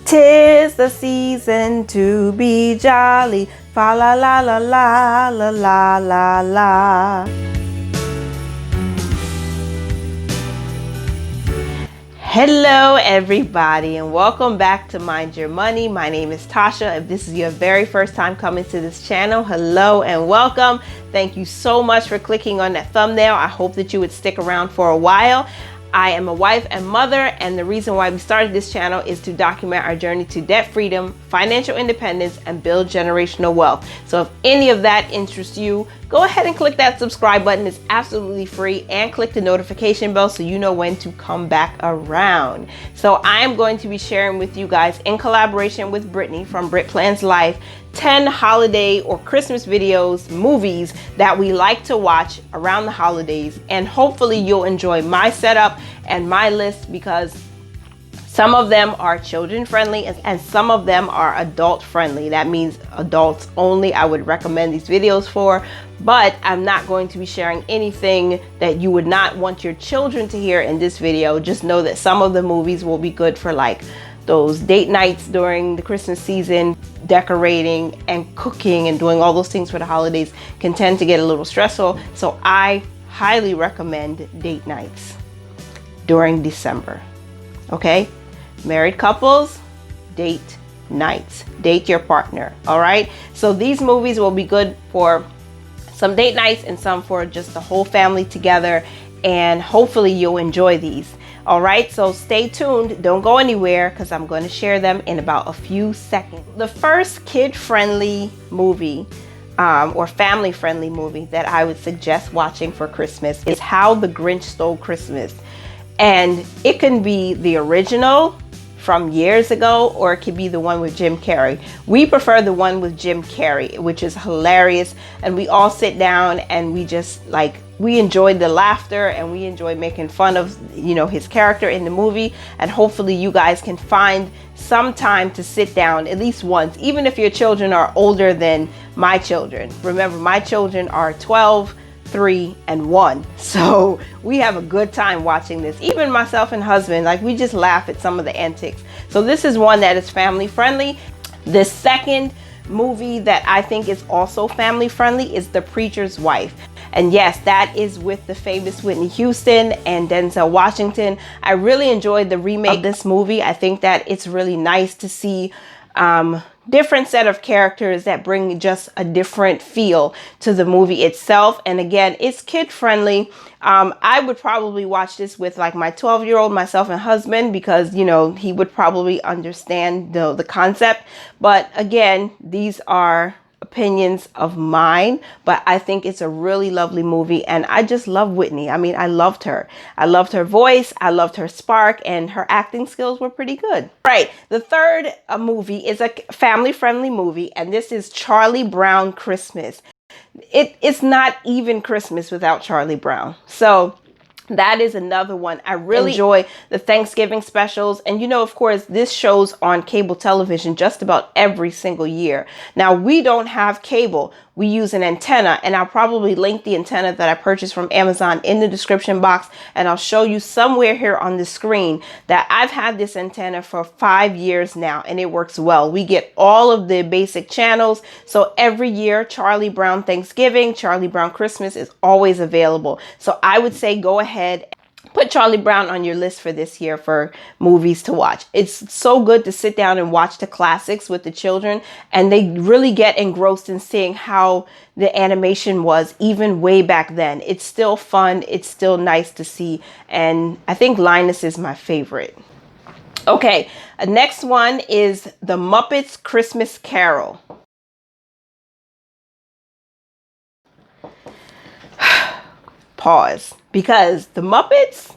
'Tis the season to be jolly. Fa la la la la la la la la. Hello everybody and welcome back to Mind Your Money. My name is Tasha. If this is your very first time coming to this channel, hello and welcome. Thank you so much for clicking on that thumbnail. I hope that you would stick around for a while. I am a wife and mother, and the reason why we started this channel is to document our journey to debt freedom, financial independence, and build generational wealth. So if any of that interests you, go ahead and click that subscribe button. It's absolutely free, and click the notification bell so you know when to come back around. So I am going to be sharing with you guys, in collaboration with Brittany from Brit Plans Life, 10 holiday or Christmas videos, movies that we like to watch around the holidays, and hopefully you'll enjoy my setup and my list, because some of them are children friendly and some of them are adult friendly. That means adults only I would recommend these videos for, but I'm not going to be sharing anything that you would not want your children to hear in this video. Just know that some of the movies will be good for like those date nights during the Christmas season. Decorating and cooking and doing all those things for the holidays can tend to get a little stressful. So I highly recommend date nights during December. Okay? Married couples, date nights. Date your partner. All right? So these movies will be good for some date nights and some for just the whole family together. And hopefully you'll enjoy these. All right, so stay tuned. Don't go anywhere because I'm going to share them in about a few seconds. The first kid-friendly movie or family-friendly movie that I would suggest watching for Christmas is How the Grinch Stole Christmas. And it can be the original from years ago, or it could be the one with Jim Carrey. We prefer the one with Jim Carrey, which is hilarious. And we all sit down and we just we enjoyed the laughter and we enjoyed making fun of, you know, his character in the movie. And hopefully you guys can find some time to sit down at least once, even if your children are older than my children. Remember, my children are 12, 3, and 1. So we have a good time watching this. Even myself and husband, we just laugh at some of the antics. So this is one that is family friendly. The second movie that I think is also family friendly is The Preacher's Wife. And yes, that is with the famous Whitney Houston and Denzel Washington. I really enjoyed the remake of this movie. I think that it's really nice to see different set of characters that bring just a different feel to the movie itself. And again, it's kid friendly. I would probably watch this with my 12-year-old, myself and husband, because, you know, he would probably understand the concept. But again, these are opinions of mine, but I think it's a really lovely movie, and I just love Whitney. I mean, I loved her. I loved her voice, I loved her spark, and her acting skills were pretty good. Right, the third movie is a family-friendly movie, and this is Charlie Brown Christmas. It's not even Christmas without Charlie Brown. So that is another one. I really enjoy the Thanksgiving specials. And, you know, of course, this shows on cable television just about every single year. Now, we don't have cable. We use an antenna, and I'll probably link the antenna that I purchased from Amazon in the description box. And I'll show you somewhere here on the screen that I've had this antenna for 5 years now, and it works well. We get all of the basic channels. So every year, Charlie Brown Thanksgiving, Charlie Brown Christmas is always available. So I would say go ahead, put Charlie Brown on your list for this year for movies to watch. It's so good to sit down and watch the classics with the children, and they really get engrossed in seeing how the animation was even way back then. It's still fun. It's still nice to see. And I think Linus is my favorite. Okay, next one is The Muppets Christmas Carol. Pause, because the Muppets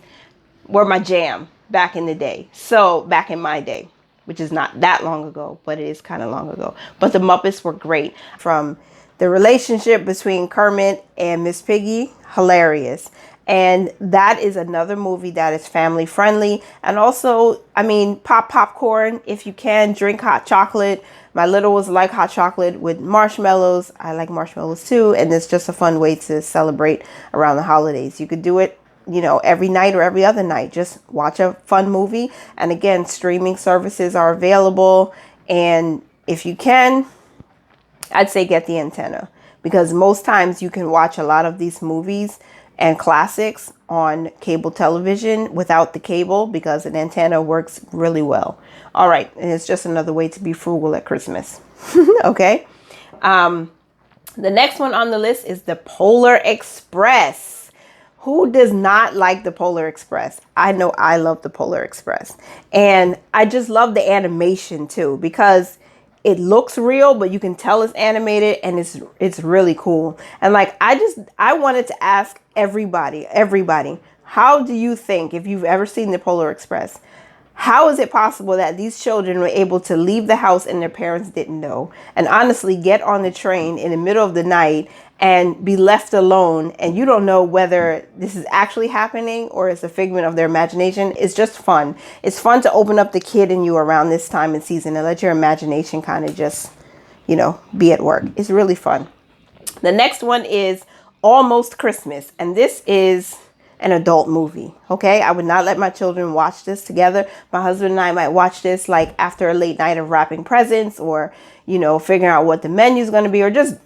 were my jam back in the day. So back in my day, which is not that long ago, but it is kind of long ago. But the Muppets were great. From the relationship between Kermit and Miss Piggy, hilarious. And that is another movie that is family friendly. And also, I mean, pop popcorn if you can, drink hot chocolate. My little ones like hot chocolate with marshmallows. I like marshmallows too. And it's just a fun way to celebrate around the holidays. You could do it every night or every other night. Just watch a fun movie. And again, streaming services are available. And if you can, I'd say get the antenna, because most times you can watch a lot of these movies and classics on cable television without the cable, because an antenna works really well. All right. And it's just another way to be frugal at Christmas. Okay. The next one on the list is the Polar Express. Who does not like the Polar Express? I know I love the Polar Express. And I just love the animation too, because it looks real, but you can tell it's animated, and it's really cool. And like, I wanted to ask everybody, how do you think, if you've ever seen the Polar Express, how is it possible that these children were able to leave the house and their parents didn't know, and honestly get on the train in the middle of the night and be left alone, and you don't know whether this is actually happening or it's a figment of their imagination? It's just fun. It's fun to open up the kid in you around this time and season and let your imagination kind of just, be at work. It's really fun. The next one is Almost Christmas, and this is an adult movie. Okay. I would not let my children watch this together. My husband and I might watch this like after a late night of wrapping presents, or, figuring out what the menu is going to be, or just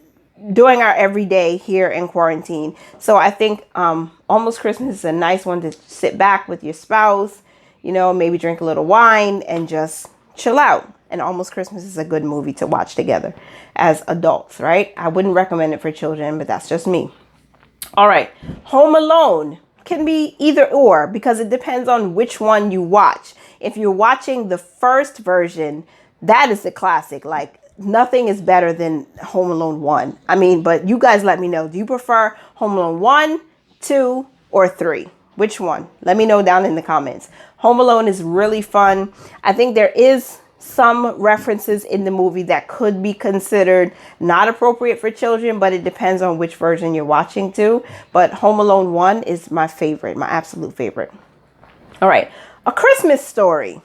doing our everyday here in quarantine. So I think Almost Christmas is a nice one to sit back with your spouse, maybe drink a little wine and just chill out. And Almost Christmas is a good movie to watch together as adults, right? I wouldn't recommend it for children, but that's just me. All right. Home Alone can be either or, because it depends on which one you watch. If you're watching the first version, that is the classic. Like, nothing is better than Home Alone 1. I mean, but you guys let me know. Do you prefer Home Alone 1, 2, or 3? Which one? Let me know down in the comments. Home Alone is really fun. I think there is some references in the movie that could be considered not appropriate for children, but it depends on which version you're watching too. But Home Alone 1 is my favorite, my absolute favorite. All right. A Christmas Story.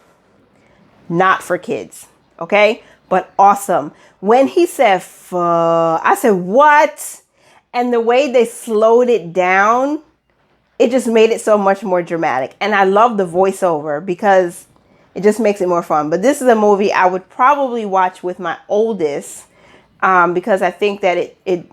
Not for kids. Okay. But awesome. When he said, I said, what? And the way they slowed it down, it just made it so much more dramatic. And I love the voiceover, because it just makes it more fun. But this is a movie I would probably watch with my oldest, because I think that it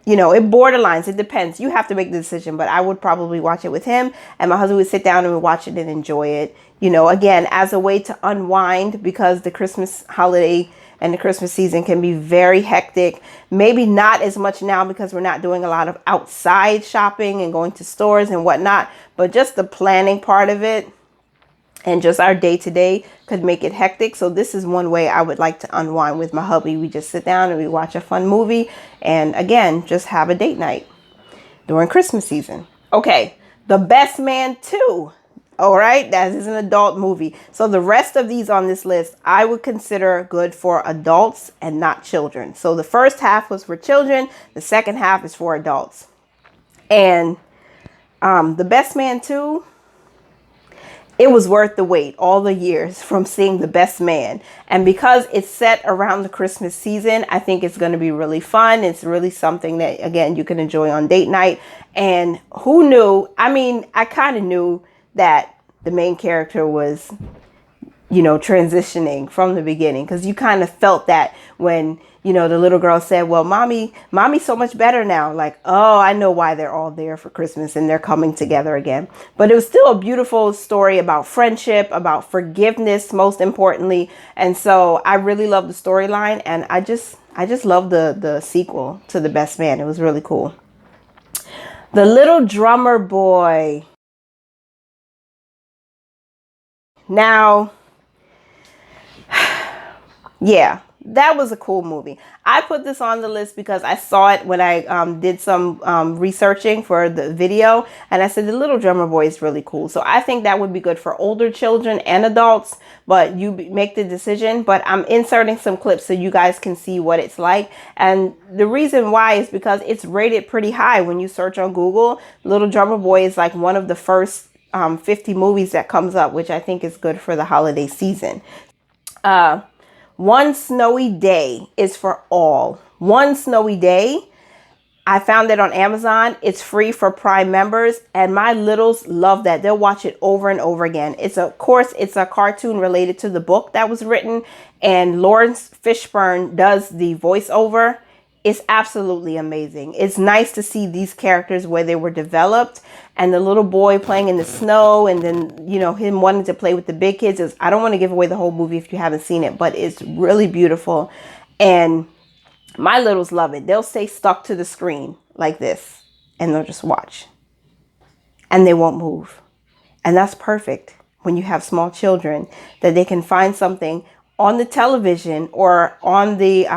borderlines. It depends. You have to make the decision, but I would probably watch it with him, and my husband would sit down and would watch it and enjoy it. Again, as a way to unwind, because the Christmas holiday and the Christmas season can be very hectic. Maybe not as much now, because we're not doing a lot of outside shopping and going to stores and whatnot, but just the planning part of it and just our day-to-day could make it hectic. So this is one way I would like to unwind with my hubby. We just sit down and we watch a fun movie, and again, just have a date night during Christmas season. Okay, The Best Man 2. All right, that is an adult movie. So the rest of these on this list, I would consider good for adults and not children. So the first half was for children. The second half is for adults. And The Best Man 2, it was worth the wait, all the years from seeing The Best Man. And because it's set around the Christmas season, I think it's going to be really fun. It's really something that, again, you can enjoy on date night. And who knew? I mean, I kind of knew that the main character was, transitioning from the beginning, because you kind of felt that when, the little girl said, well, mommy's so much better now. Like, oh, I know why they're all there for Christmas and they're coming together again. But it was still a beautiful story about friendship, about forgiveness, most importantly. And so I really love the storyline, and I just love the sequel to The Best Man. It was really cool. The Little Drummer Boy. Now, yeah, that was a cool movie. I put this on the list because I saw it when I did some researching for the video, and I said The Little Drummer Boy is really cool. So I think that would be good for older children and adults, but you make the decision. But I'm inserting some clips so you guys can see what it's like. And the reason why is because it's rated pretty high. When you search on Google, Little Drummer Boy is like one of the first 50 movies that comes up, which I think is good for the holiday season. One Snowy Day is for all. One Snowy Day, I found it on Amazon. It's free for Prime members, and my littles love that. They'll watch it over and over again. Of course, it's a cartoon related to the book that was written, and Lawrence Fishburne does the voiceover. It's absolutely amazing. It's nice to see these characters where they were developed, and the little boy playing in the snow, and then, you know, him wanting to play with the big kids. I don't want to give away the whole movie if you haven't seen it, but it's really beautiful. And my littles love it. They'll stay stuck to the screen like this, and they'll just watch, and they won't move. And that's perfect when you have small children, that they can find something on the television or on the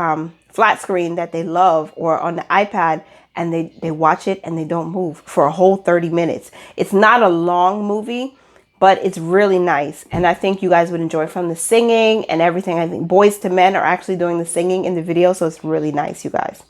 flat screen that they love, or on the iPad, and they watch it and they don't move for a whole 30 minutes. It's not a long movie, but it's really nice. And I think you guys would enjoy from the singing and everything. I think Boys to Men are actually doing the singing in the video. So it's really nice, you guys.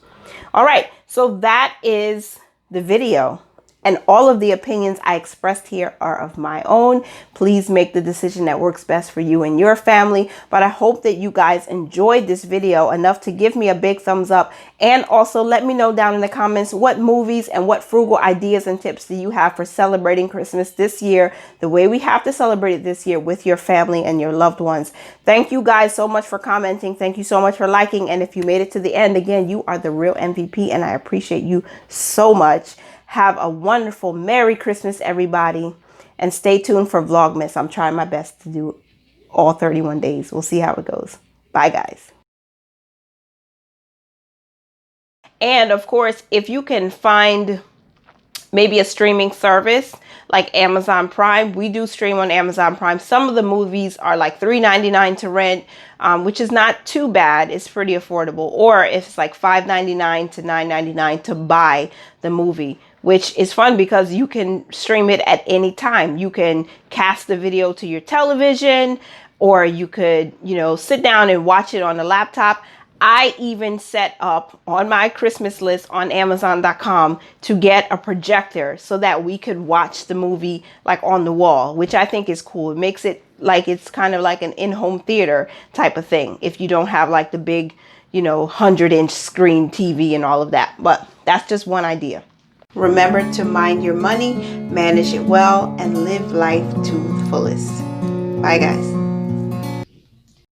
All right. So that is the video. And all of the opinions I expressed here are of my own. Please make the decision that works best for you and your family. But I hope that you guys enjoyed this video enough to give me a big thumbs up. And also let me know down in the comments what movies and what frugal ideas and tips do you have for celebrating Christmas this year, the way we have to celebrate it this year with your family and your loved ones. Thank you guys so much for commenting. Thank you so much for liking. And if you made it to the end, again, you are the real MVP, and I appreciate you so much. Have a wonderful Merry Christmas, everybody. And stay tuned for Vlogmas. I'm trying my best to do all 31 days. We'll see how it goes. Bye, guys. And of course, if you can find maybe a streaming service like Amazon Prime, we do stream on Amazon Prime. Some of the movies are like $3.99 to rent, which is not too bad. It's pretty affordable. Or if it's like $5.99 to $9.99 to buy the movie, which is fun because you can stream it at any time. You can cast the video to your television, or you could, you know, sit down and watch it on a laptop. I even set up on my Christmas list on Amazon.com to get a projector so that we could watch the movie like on the wall, which I think is cool. It makes it like it's kind of like an in-home theater type of thing if you don't have like the big, you know, 100-inch screen TV and all of that. But that's just one idea. Remember to mind your money, manage it well, and live life to the fullest. Bye, guys.